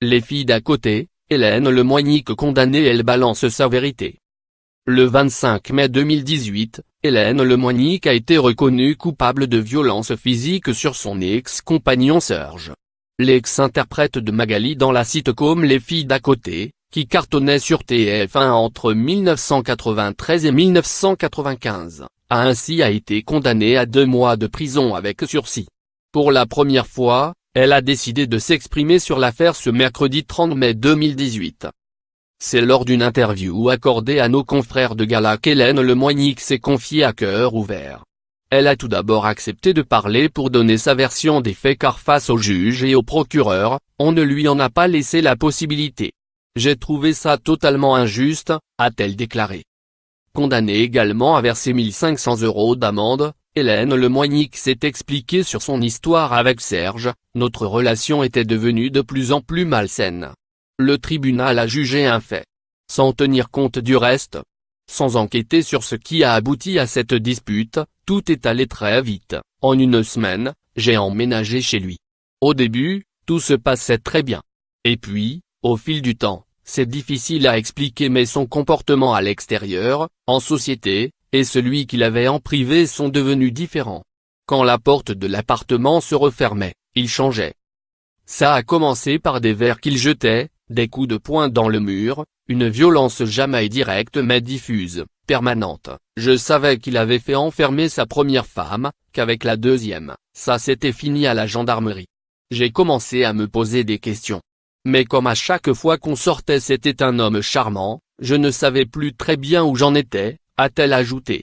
Les filles d'à côté, Hélène Lemoignic condamnée, elle balance sa vérité. Le 25 mai 2018, Hélène Lemoignic a été reconnue coupable de violences physiques sur son ex-compagnon Serge. L'ex-interprète de Magali dans la sitcom Les filles d'à côté, qui cartonnait sur TF1 entre 1993 et 1995, a été condamnée à 2 mois de prison avec sursis. Pour la première fois, elle a décidé de s'exprimer sur l'affaire ce mercredi 30 mai 2018. C'est lors d'une interview accordée à nos confrères de Gala qu'Hélène Lemoignic s'est confiée à cœur ouvert. Elle a tout d'abord accepté de parler pour donner sa version des faits car face au juge et au procureur, on ne lui en a pas laissé la possibilité. J'ai trouvé ça totalement injuste, a-t-elle déclaré. Condamnée également à verser 1 500 € d'amende, Hélène Lemoignic s'est expliquée sur son histoire avec Serge. Notre relation était devenue de plus en plus malsaine. Le tribunal a jugé un fait. Sans tenir compte du reste. Sans enquêter sur ce qui a abouti à cette dispute, tout est allé très vite. En 1 semaine, j'ai emménagé chez lui. Au début, tout se passait très bien. Et puis, au fil du temps, c'est difficile à expliquer mais son comportement à l'extérieur, en société, et celui qu'il avait en privé sont devenus différents. Quand la porte de l'appartement se refermait, il changeait. Ça a commencé par des verres qu'il jetait, des coups de poing dans le mur, une violence jamais directe mais diffuse, permanente. Je savais qu'il avait fait enfermer sa première femme, qu'avec la deuxième, ça s'était fini à la gendarmerie. J'ai commencé à me poser des questions. Mais comme à chaque fois qu'on sortait c'était un homme charmant, je ne savais plus très bien où j'en étais, a-t-elle ajouté.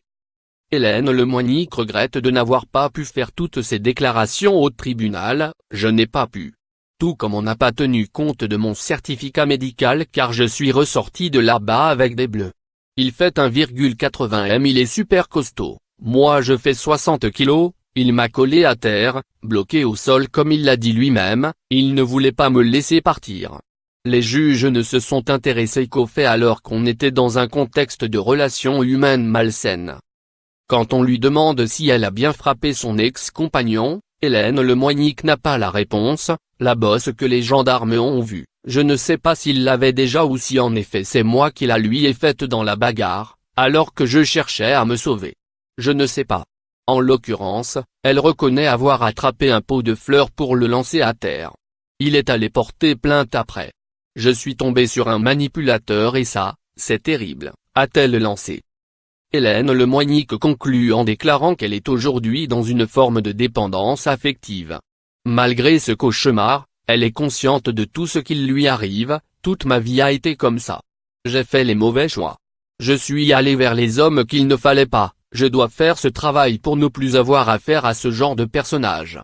Hélène Lemoignic regrette de n'avoir pas pu faire toutes ces déclarations au tribunal, je n'ai pas pu. Tout comme on n'a pas tenu compte de mon certificat médical car je suis ressorti de là-bas avec des bleus. Il fait 1,80 m, il est super costaud, moi je fais 60 kilos, il m'a collé à terre, bloqué au sol comme il l'a dit lui-même, il ne voulait pas me laisser partir. Les juges ne se sont intéressés qu'aux faits alors qu'on était dans un contexte de relations humaines malsaines. Quand on lui demande si elle a bien frappé son ex-compagnon, Hélène Lemoignic n'a pas la réponse, la bosse que les gendarmes ont vue, je ne sais pas s'il l'avait déjà ou si en effet c'est moi qui la lui ai faite dans la bagarre, alors que je cherchais à me sauver. Je ne sais pas. En l'occurrence, elle reconnaît avoir attrapé un pot de fleurs pour le lancer à terre. Il est allé porter plainte après. Je suis tombé sur un manipulateur et ça, c'est terrible, a-t-elle lancé. Hélène Lemoignic conclut en déclarant qu'elle est aujourd'hui dans une forme de dépendance affective. Malgré ce cauchemar, elle est consciente de tout ce qui lui arrive, toute ma vie a été comme ça. J'ai fait les mauvais choix. Je suis allé vers les hommes qu'il ne fallait pas, je dois faire ce travail pour ne plus avoir affaire à ce genre de personnage.